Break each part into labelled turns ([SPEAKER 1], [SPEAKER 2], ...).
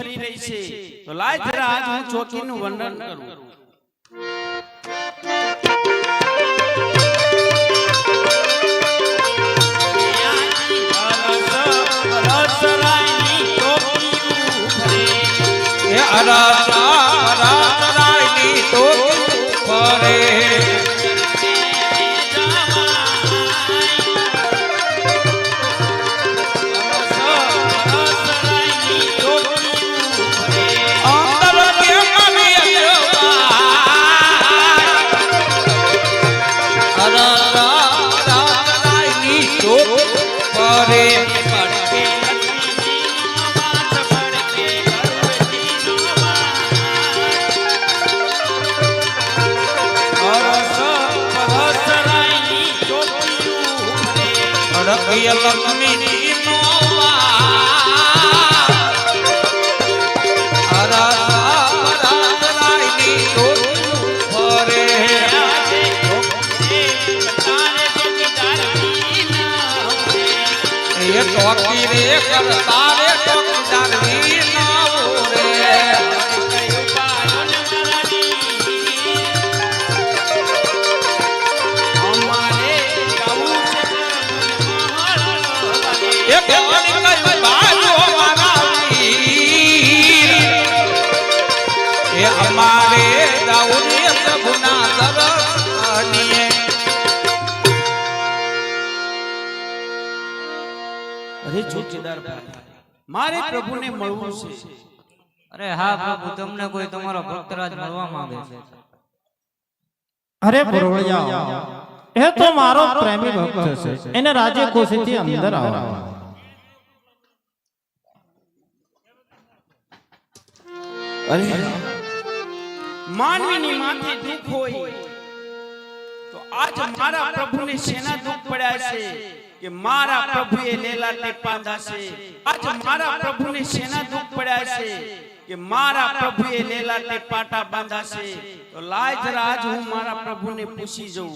[SPEAKER 1] ફરી રહી છે તો લાય જરા આજ હું ચોકીનું વર્ણન કરું
[SPEAKER 2] રાજરાયની તો ફરે લક્ષ્મી નો રાજરાયની તો ફરે એ ટોકી રે કરતા રે ટોકીદાર વી નાઓ રે
[SPEAKER 1] અમારે ગાવું છે
[SPEAKER 2] એ કેવાની કઈ બાજો મારાવી એ અમારે દાઉદે પ્રભુના દર્શનીએ
[SPEAKER 1] અરે ચોકીદાર ભાઈ મારે પ્રભુને મળવું છે
[SPEAKER 3] અરે હા પ્રભુ તમને કોઈ તમારો ભક્તરાજ મળવા માંગે છે
[SPEAKER 4] અરે પુરોહિયા એ તો મારો પ્રેમી ભક્ત છે એને રાજ્ય ખુશીથી અંદર આવવા
[SPEAKER 1] અરે માનવીની માથે દુઃખ હોય તો આજ મારા પ્રભુને શેના દુઃખ પડ્યા છે કે મારા પ્રભુએ લેલાટે પાંધા છે આજ મારા પ્રભુને શેના દુઃખ પડ્યા છે કે મારા પ્રભુએ લેલાટે પાટા બાંધા છે તો લાય જરા આજ હું મારા પ્રભુને પૂછી જઉં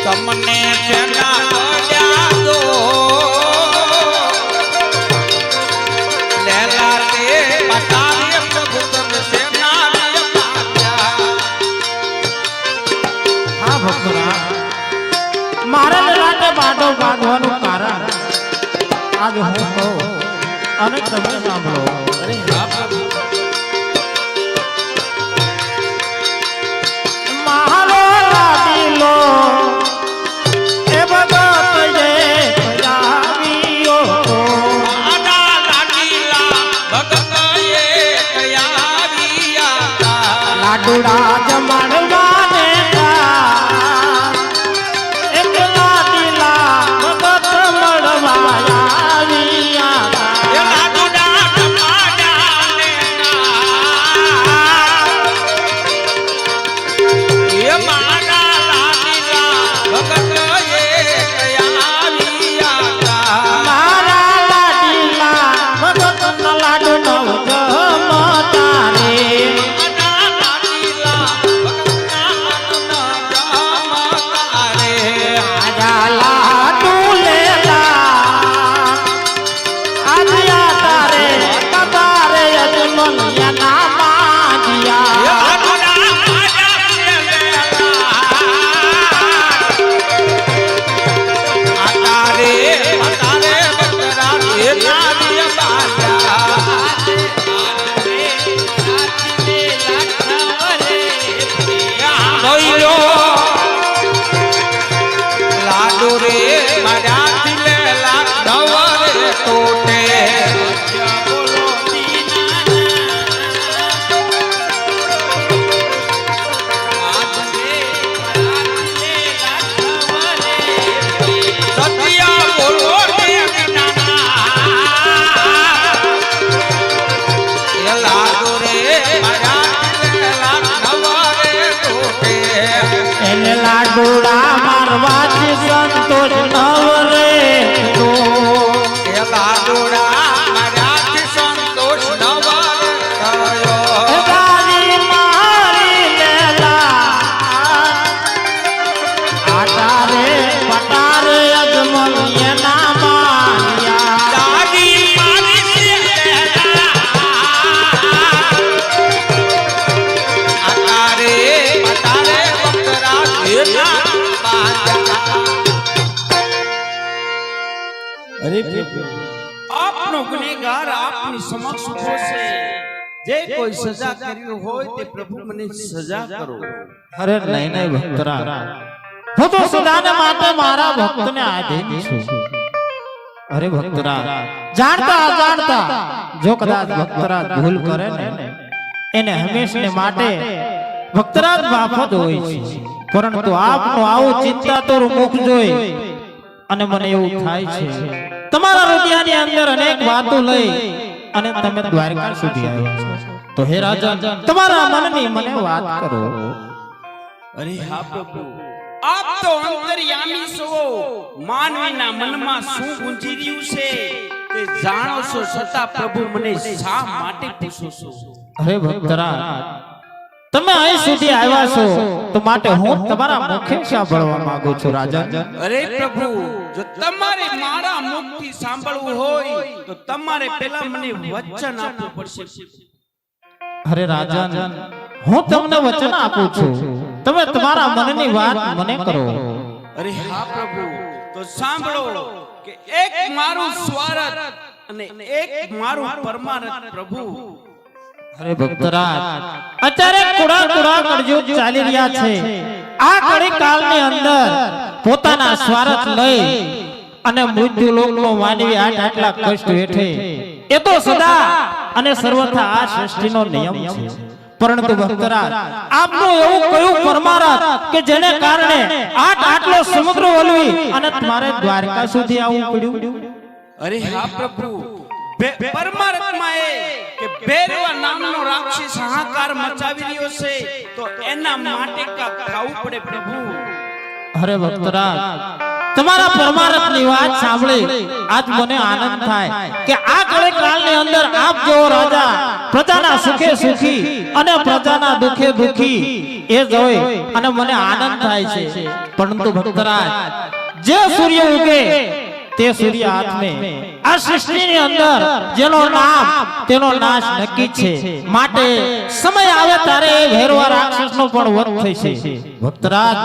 [SPEAKER 2] તમને જેના પડ્યા દો લેલા તે પટારી પ્રભુ તમે સેના
[SPEAKER 4] હા ભક્તરા મારા લાટે બાટો બાંધવાનું કારણ આજ હું કહું અને તમે સાંભળો
[SPEAKER 1] અરે હા પ્રભુ
[SPEAKER 4] મારો લાડીલો એ ભગત જે જાવ્યો
[SPEAKER 2] આડા લાડીલા ભગત એ કયાવિયા
[SPEAKER 4] લાડુડા જમાડવાને એક લાડીલા ભગત મળવા આવ્યા
[SPEAKER 2] એ લાડુડા ટમાડાને એ મારા લાડીલા ભગત એ કયાવિયા
[SPEAKER 4] મારા લાડીલા ભગત ના લાડુ નવ જમતારે આજા લાડુ લેલા આજા તારે કબારે અજમલિયા ના માજિયા
[SPEAKER 1] આપનો ગુનેગાર આપની સમક્ષ ઉભો છે. જે કોઈ સજા કરી હોય તે પ્રભુ મને સજા કરો.
[SPEAKER 4] અરે નહીં નહીં ભક્તરાજ, હું તો સદાને માટે મારા ભક્તને આધીન છું. અરે ભક્તરાજ, જાણતા અજાણતા જો કદાચ ભક્તરાજ ભૂલ કરે ને એને હંમેશને માટે ભક્તરાજ માફ જ હોય છે. પરંતુ આપનું આવું ચિંતાતુર મુખ જોઈ અને મને એવું થાય છે તમારા હૃદયની અંદર અનેક વાતો લઈ અને તમે દ્વારકા સુધી આવ્યા છો. તો હે રાજન, તમારા મનની મને વાત કરો.
[SPEAKER 1] અરે હા પ્રભુ, આપ તો અંતર્યામી છો. માનવીના મનમાં શું ગુંજી રહ્યું છે તે જાણો છો, છતાં પ્રભુ મને શા માટે પૂછો છો?
[SPEAKER 4] અરે ભક્તરાજ, તમે અહીં સુધી આવ્યા છો તો માટે હું તમારા મુખે સાંભળવા માંગુ છું રાજન.
[SPEAKER 1] અરે પ્રભુ, જો તમારે મારા મુખથી સાંભળવું હોય તો તમારે પહેલા મને વચન આપવું પડશે.
[SPEAKER 4] અરે રાજન, હું તમને વચન આપું છું, તમે તમારા મનની વાત મને કરો.
[SPEAKER 1] અરે હા પ્રભુ, તો સાંભળો કે એક મારું સ્વાર્થ અને એક મારું પરમાર્થ પ્રભુ.
[SPEAKER 4] અરે ભક્તરાજ, અત્યારે કુડા કુડા કળયુગ ચાલી રહ્યા છે. આ કળી કાળની અંદર પોતાના સ્વાર્થ લઈ અને મૃત્યુ લોકનો માનવી આટલા કષ્ટ વેઠે એ તો સદા અને સર્વથા આ સૃષ્ટિનો નિયમ છે. પરંતુ ભક્તરાજ, આપનું એવું કયું પરમાર્થ કે જેને કારણે આટલો સમુદ્ર વલવી અને તમારે દ્વારકા સુધી આવવું પડ્યું?
[SPEAKER 1] અરે હા પ્રભુ, પરમાર્થમાં એ કે ભૈરવા નામનો રાક્ષસ હાહાકાર મચાવી રહ્યો છે, તો એના માટે કાંઈક ખાવું પડે પ્રભુ.
[SPEAKER 4] અરે ભક્તરાજ, તમારા પરમાર્થની વાત સાંભળી આજ મને આનંદ થાય કે આ કળી કાળની અંદર આપ જેવો રાજા પ્રજાના સુખે સુખી અને પ્રજાના દુખે દુખી એ જોઈ અને મને આનંદ થાય છે. પરંતુ ભક્તરાજ, જે સૂર્ય ઉગે તે સૂર્ય હાથમે આ સૃષ્ટિની અંદર જેનો નામ તેનો નાશ નક્કી છે. માટે સમય આવે ત્યારે એ ભૈરવા રાક્ષસનો પણ વધ થશે. ભક્તરાજ,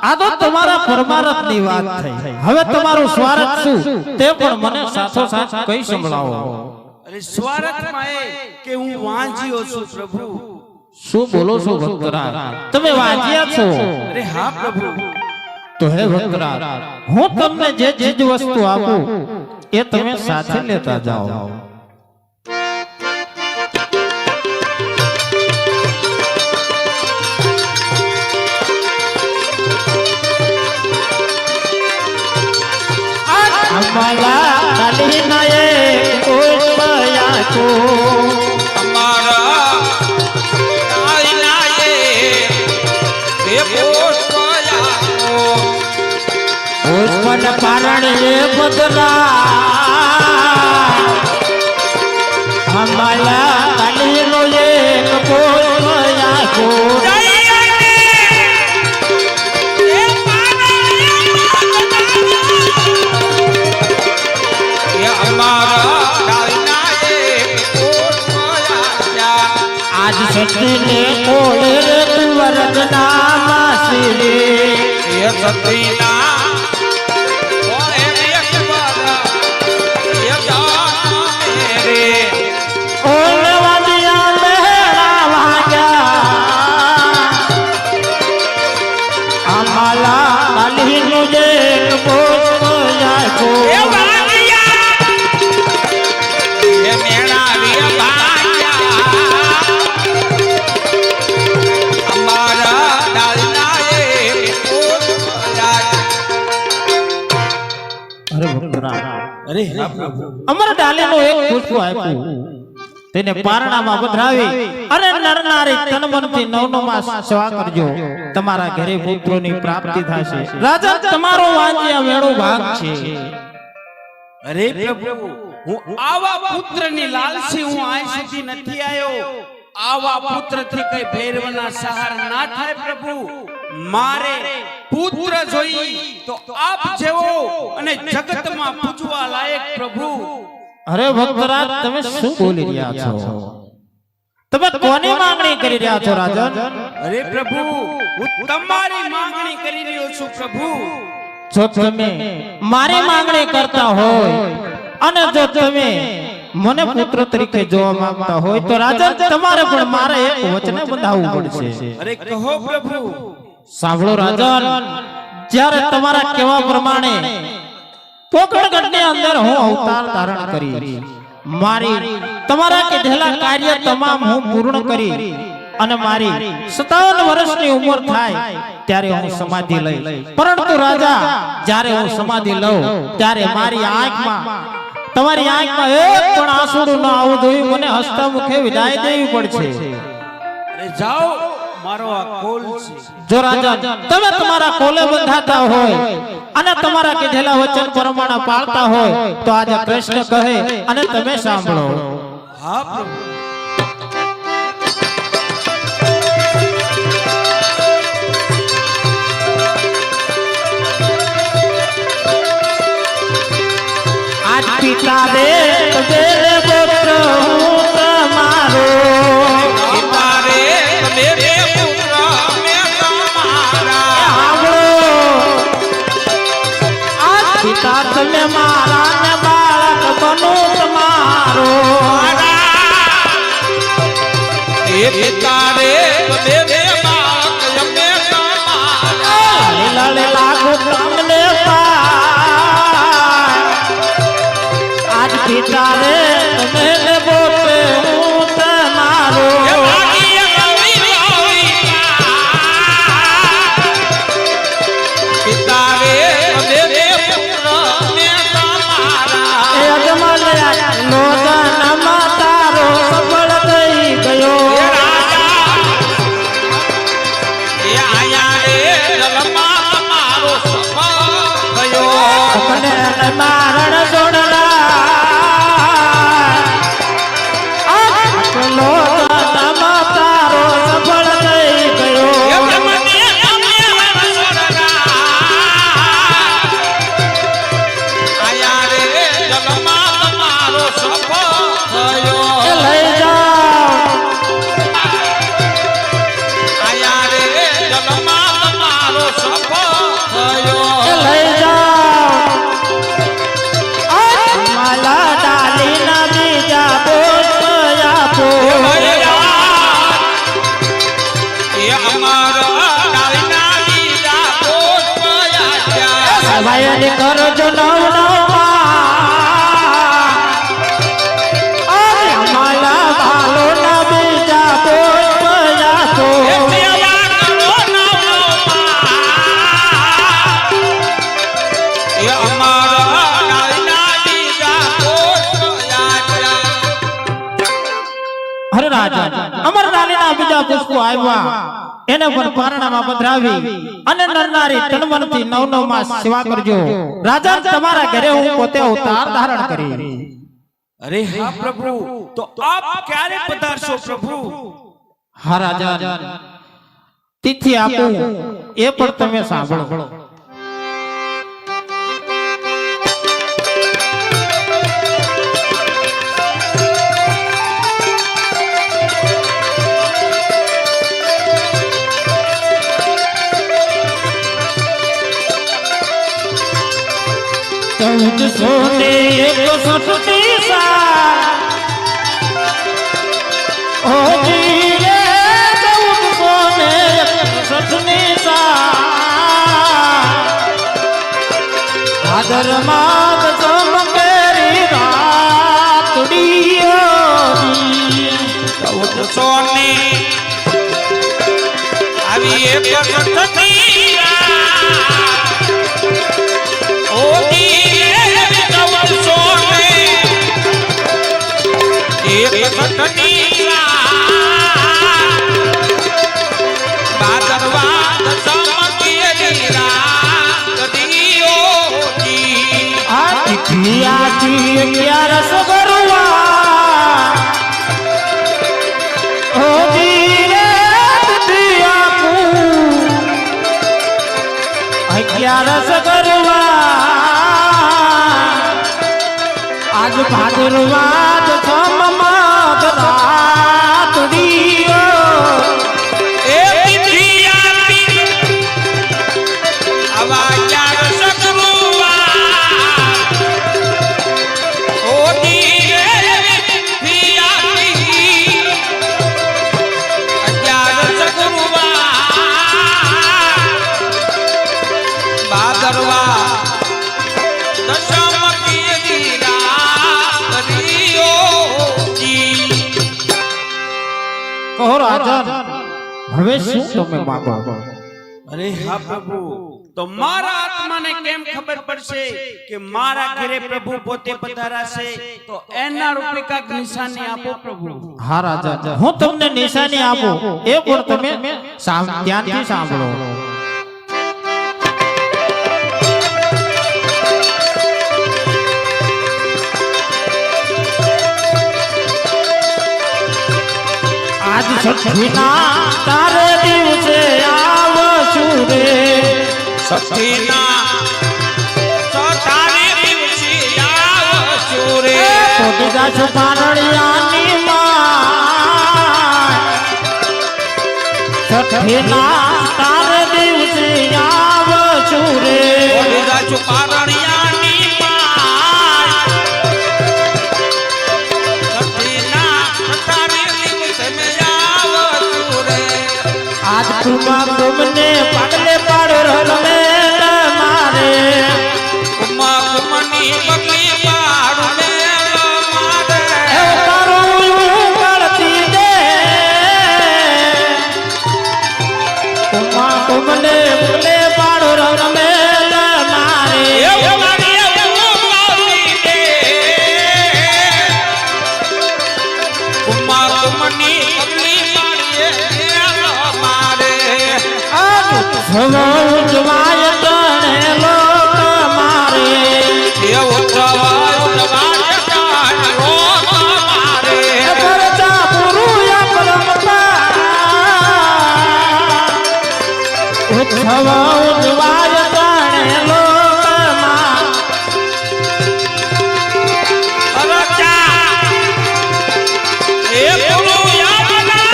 [SPEAKER 4] આ તો તમારા પરમાર્થની વાત થઈ. હવે તમારું સ્વાર્થ શું તે પણ મને સાથોસાથ કઈ સંભળાવો.
[SPEAKER 1] અરે સ્વાર્થમાં એ કે હું વાંજ્યો છું પ્રભુ.
[SPEAKER 4] શું બોલો છો ભક્તરાજ? તમે વાંજ્યા છો?
[SPEAKER 1] અરે હા પ્રભુ.
[SPEAKER 4] તો હે ભક્તરાજ, હું તમને જે ચીજ વસ્તુ આપું એ તમે સાથે લેતા જાઓ. અમારા કાલીના એક પુષ્પયા કો
[SPEAKER 2] અમારા કાળીના એ પુષ્પયા
[SPEAKER 4] પુષ્પન પારણે બદલા અમારા કાલીનો એક પુષ્પયા કો આજ સતીને કોળે તુવર નામા શ્રી
[SPEAKER 2] એ સતીના કોળે એક બારા એ જાના મેરે
[SPEAKER 4] ઓળવાદિયા મેરા વાગ્યા અમાલા કાલીનો એક પુષ્પયા કો
[SPEAKER 2] એ મેળા રે ભાગ્યા અમારા ડાલના એ પુષ્પયા.
[SPEAKER 4] અરે ભક્તરાજ,
[SPEAKER 1] અરે હા પ્રભુ.
[SPEAKER 4] અમર ડાલીનો એક પુષ્પ આપ્યું, તેને પારણામાં પધરાવી અને નર નારી તન મનથી નવનો માસ સેવા કરજો. તમારા ઘરે પુત્રોની પ્રાપ્તિ થશે. રાજા, તમારો વાંજ્યા વેળો ભાગ છે.
[SPEAKER 1] અરે પ્રભુ, હું આવા પુત્રની લાલસી હું આજ સુધી નથી આવ્યો. આવા પુત્રથી કઈ ભૈરવના સહાર ના થાય પ્રભુ. મારે પુત્ર જોઈ તો આપ જેવો અને જગતમાં પૂજવા લાયક પ્રભુ.
[SPEAKER 4] અરે ભક્તરાજ, તમે શું બોલી રહ્યા છો? તમે કોની માંગણી કરી રહ્યા છો રાજન?
[SPEAKER 1] અરે પ્રભુ, હું તમારી માંગણી કરી રહ્યો છું પ્રભુ.
[SPEAKER 4] જો તમે મારી માંગણી કરતા હોય અને જો તમે મને પુત્ર તરીકે જોવા માંગતા હોય તો રાજન તમારે પણ મારે એક વચને બંધાવવું પડશે.
[SPEAKER 1] અરે કહો પ્રભુ.
[SPEAKER 4] સાંભળો રાજન, જ્યારે તમારા કહેવા પ્રમાણે પોકળગઢની અંદર હું અવતાર ધારણ કરી મારી તમારા કીધેલા કાર્ય તમામ હું પૂર્ણ કરી અને મારી 57 વર્ષની ઉંમર થાય ત્યારે હું સમાધિ લઈ. પરંતુ રાજા, જ્યારે હું સમાધિ લઉં ત્યારે મારી આંખમાં તમારી આંખમાં એક પણ આંસુડું ન આવવું જોઈએ. મને હસતા મુખે વિદાય દેવી પડશે.
[SPEAKER 1] અરે જાઓ, મારો આ કોલ છે.
[SPEAKER 4] જો રાજા તમે તમારા કોલે બંધાતા હોય અને તમારા કીધેલા વચન પ્રમાણે પાળતા હોય તો આજે કૃષ્ણ કહે અને તમે સાંભળો.
[SPEAKER 1] હા પ્રભુ.
[SPEAKER 4] આજ પિતા દે પુત્ર હું તમારો.
[SPEAKER 2] તારે મેરે પુત્ર મેં તમારા.
[SPEAKER 4] આજ પિતા તમે મારા ને બાળક બનું તમારો.
[SPEAKER 2] એ તારે મેરે બાપ મેં તમારા.
[SPEAKER 4] લલે લાગુ તમને આજ પિતા રે તમે ને બોલે હું તમારો.
[SPEAKER 2] તારે મેરે પુત્ર મેં તમારા.
[SPEAKER 4] એ અજમલ્યા નો જન્મ તારો સફળ થઈ ગયો.
[SPEAKER 2] એ આયા રે જલમા તમારો સફળ થયો.
[SPEAKER 4] મને મારણ જોડલા નો જન્મ તારો સફળ થઈ ગયો.
[SPEAKER 2] આયા રે જલમા તમારો સફળ થયો.
[SPEAKER 4] એ લઈ જાઓ
[SPEAKER 2] આયા રે જલમા તમારો સફળ થયો.
[SPEAKER 4] એ લઈ જાઓ માલા ડાલી ના બીજા પુષ્પ આપો.
[SPEAKER 2] એ અમારા ડાળીના બીજા પુષ્પ આપ્યા.
[SPEAKER 4] સવાયની કરજો નવ માલા ભાલો ના બીજા પુષ્પ આપો.
[SPEAKER 2] એ અમારા ડાળીના બીજા પુષ્પ આપ્યા.
[SPEAKER 4] હરે રાજા અમર ડાલીના બીજા પુષ્પો આવ્યા એને પણ પારણામાં પધરાવી અને નરનારી તનમનથી 9 માસ સેવા કરજો. રાજા તમારા ઘરે હું પોતે અવતાર ધારણ કરી.
[SPEAKER 1] અરે હા પ્રભુ. તો આપ ક્યારે પધારશો પ્રભુ?
[SPEAKER 4] હા રાજા તિથિ આપું એ પણ તમે સાંભળો. ચૌદ સોને 160 સાલ ઓ જીરે 1461 સાલ ભાદર માદ ચમકેરી રાતડીઓ.
[SPEAKER 2] 1400 આવી એક સઠી
[SPEAKER 4] રસ ગરવા ઓ જીરે રસ ગરવા આજ ભાદરવા છમમાં રાતડીઓ.
[SPEAKER 2] એ આવા ક્યાં સકરુવા કરવા દશમ કીધી રાત્રિઓજી.
[SPEAKER 4] કહો રાજન, હવે શું તમે માંગો?
[SPEAKER 1] અરે હા પ્રભુ, તો મારા આત્માને કેમ ખબર પડશે કે મારા ઘરે પ્રભુ પોતે પધારાશે? તો એના રૂપે કાંઈક નિશાની આપો પ્રભુ.
[SPEAKER 4] હા રાજા, હું તમને નિશાની આપું, એ પણ તમે ધ્યાનથી સાંભળો. આજ છઠ્ઠીના તારે દિવસે આવશું રે,
[SPEAKER 2] સખીના તારે દિવસે આવશું રે.
[SPEAKER 4] પોતી જાશું પારણિયાની માં, છઠ્ઠીના તારે દિવસે આવશું રે.
[SPEAKER 2] પોતી જાશું પારણિયાની માં, સખીના તારે દિવસે આવશું રે.
[SPEAKER 4] આજ તુમા તુમને પગલે પાડ રમે મારે,
[SPEAKER 2] ઉમા કુમની પગલી પાડ મે મારે.
[SPEAKER 4] એ તારું ગળતી દે, તુમા તુમને પગલે પાડ રમે મારે.
[SPEAKER 2] એ મારી ઉમાની દે, ઉમા કુમની પગલી પાડીએ મારે.
[SPEAKER 4] સવો ઉજવાય તણે લોક મારે,
[SPEAKER 2] એ ઉઠવાય ઉઠવાય કાન રોક મારે.
[SPEAKER 4] કરતા પુરુયા પરમતા, ઉત્સવ ઉજવાય તણે લોક માં.
[SPEAKER 2] અરચા એ પુરુ યામના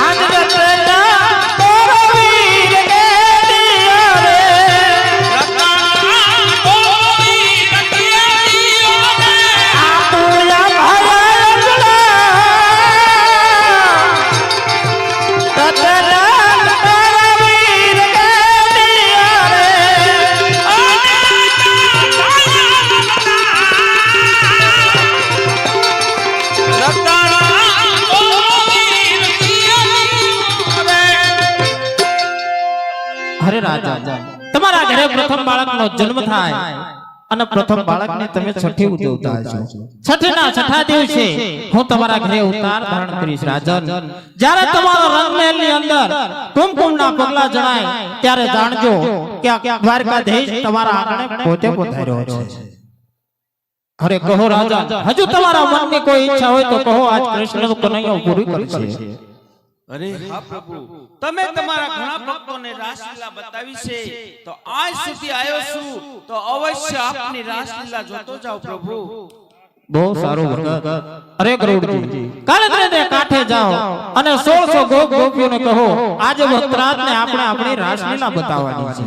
[SPEAKER 4] આજ રતના તોરો વીર ને દિયો રે, આપુયા ભયજલા, રતના તોરો વીર ને દિયો રે. અરે રાજા, તમારા ઘરે પ્રથમ બાળકનો જન્મ થાય અને પ્રથમ બાળકને તમે છઠ્ઠી ઉજવતા છો. છઠ્ઠીના છઠ્ઠા દિવસે હું તમારા ઘરે અવતાર ધારણ કરીશ રાજન. જ્યારે તમારો રંગમહેલની અંદર કુમકુમના પગલા જણાય ત્યારે જાણજો કે આ દ્વારકાધીશ તમારા આંગણે પોતે પધાર્યો છે. અરે કહો રાજા, હજુ તમારા મનની કોઈ ઈચ્છા હોય તો કહો, આજ કૃષ્ણનું કનૈયું પૂરી કરશે.
[SPEAKER 1] અરે હા પ્રભુ, તમે તમારા ઘણા ભક્તોને રાસલીલા બતાવી છે, તો આજ સુધી આવ્યો છું તો અવશ્ય આપની રાસલીલા જોતો જાવ પ્રભુ.
[SPEAKER 4] બહુ સારું વખત. અરે ગરુડજી, કાલે તમે કાંઠે જાઓ અને 1600 ગોપ ગોપીઓને કહો, આજે વસ્ત્રાજને આપણે આપણી રાસલીલા બતાવવાની છે.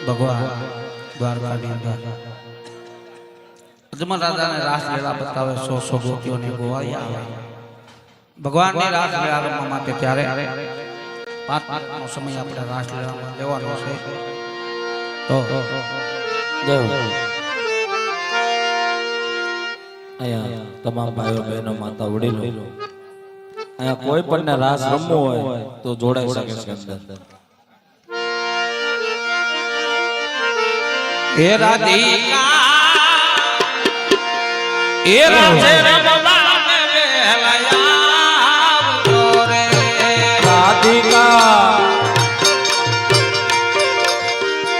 [SPEAKER 2] ભગવાન દ્વારકાની અંદર અજમલ રાજાને રાસલીલા બતાવે 100 ગોપીઓને ગોવાઈ આવે. ભગવાનની રાસલીલા રમવા માટે ત્યારે 5 મિનિટનો સમય આપણે રાસલીલામાં લેવાનો છે. તો
[SPEAKER 5] અહીંયા તમામ ભાઈઓ બહેનો માતા વડીલો અહીંયા કોઈ પણ રાસ રમવો હોય તો જોડાઈ શકે છે અંદર.
[SPEAKER 2] એ રાધિકા એ રાધે રમવાને વેલા આવજો રે.
[SPEAKER 5] રાધિકા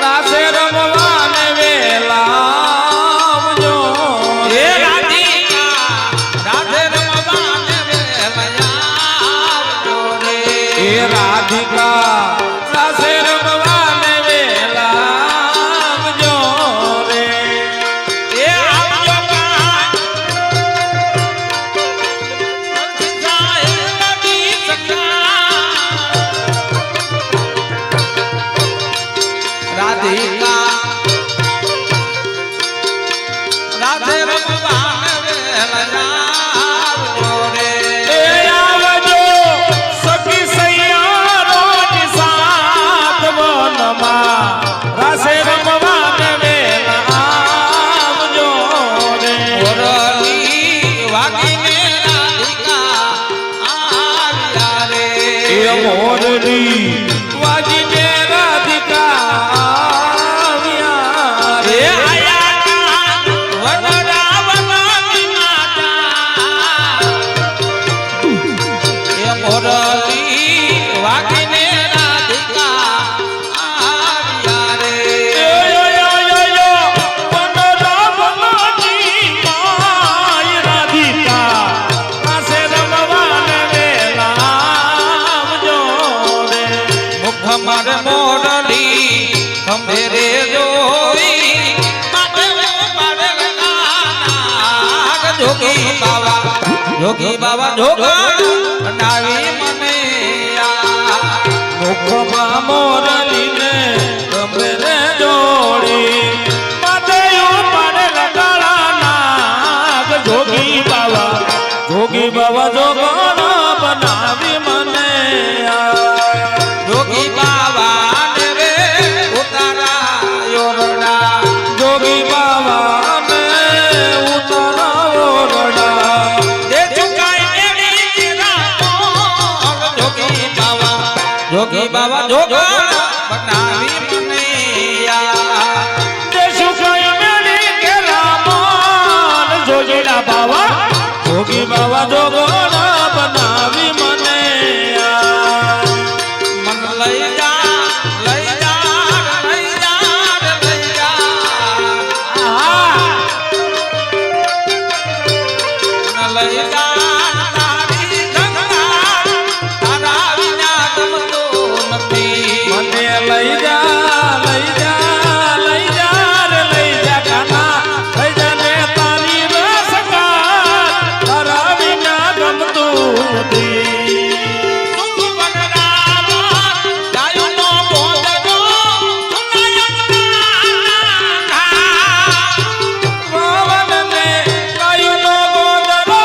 [SPEAKER 5] રાસે રમવાને વેલા આવજો.
[SPEAKER 2] એ રાધિકા રાધે રમવાને વેલા આવજો રે.
[SPEAKER 5] એ રાધિકા રાસે રમવાને વેલા આવજો રે.
[SPEAKER 2] એ આવજો કાન રાધે રમવાને વેલા આવજો રે
[SPEAKER 1] એ આવજો સખી સૈયા રોજ સાત વનમાં રાસે રમવાને વેલા આવજો રે
[SPEAKER 2] મોરલી વાગીને રાધિકા આવ્યા રે
[SPEAKER 1] એ મોરલી વાગીને રાધિકા આવ્યા રે
[SPEAKER 2] મારે મોરલી ખંભેરે જોઈ માટે મારે જોગી બાબા જોગા બનાવી મને
[SPEAKER 1] મુખમાં મોરલીને ગમે જોડી માથે ઉપર લગાડા નાગ જોગી બાવા જોગણ બનાવી મને
[SPEAKER 2] જોગી બાબા ને રે ઉતારા યોરડા
[SPEAKER 1] જોગી બાવા ને ઉતારા ઓરડા
[SPEAKER 2] દે ચુકાઈ મેળી તેરા જોગી બાબા જોગા બનાવી મને
[SPEAKER 1] તે સુખાઈ મેળી કે રામન જોગીડા બાવા જોગી બાવા જોગણ બનાવી મને
[SPEAKER 2] મન લઈ જા લઈ જા લઈ જા લઈ જા મન લઈ જા તારી ગંગા તારા વિના ગમતો નથી
[SPEAKER 1] મને લઈ જા લઈ જા લઈ જા રે લઈ જા કાના લઈ જા ને તારી રસકા તારા વિના ગમતું નથી વાવનને કાયુનો ગોદડો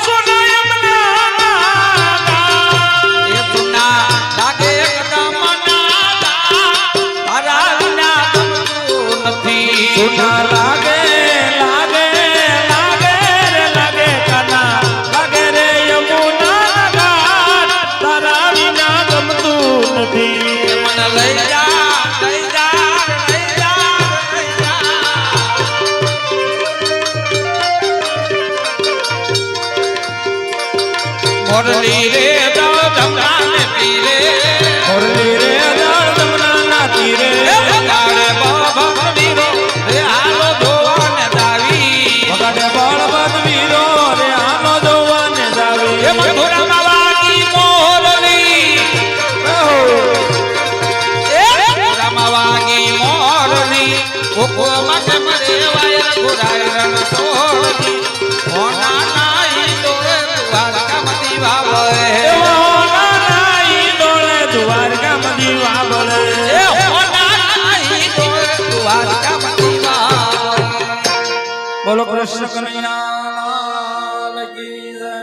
[SPEAKER 1] સુનાયમના નાગા સુના લાગે લાગે લાગે રે લાગે કાના લાગે રે યમુના ઘાટ તારા વિના ગમતું નથી
[SPEAKER 2] મોરલી રે દળ ધમરાને પીરે
[SPEAKER 1] મોરલી રે દળ જમનાના તીરે
[SPEAKER 2] ગાડે બાબા વીરો રે હાલો જોવાને દાવી
[SPEAKER 1] વગાડે બળવંત વીરો રે આનો જોવાને જાવી
[SPEAKER 2] એ મથુરામાં વાગી મોરલી એ મથુરામાં વાગી મોરલી કોકો માટે મરે વાયર ઘોડાય રણ સોરલી હોના નાઈ દોરે દ્વારકામતી વાવે
[SPEAKER 1] નાઈ ડોળે દ્વારકામતી વાવળે
[SPEAKER 2] એ હોના નાઈ દોરે દ્વારકામતી વાવે
[SPEAKER 1] બોલો કૃષ્ણ કનૈયા લગી જય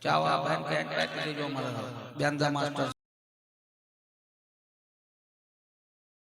[SPEAKER 2] ચાવા બેન કે જો મારા બેન માસ્ટર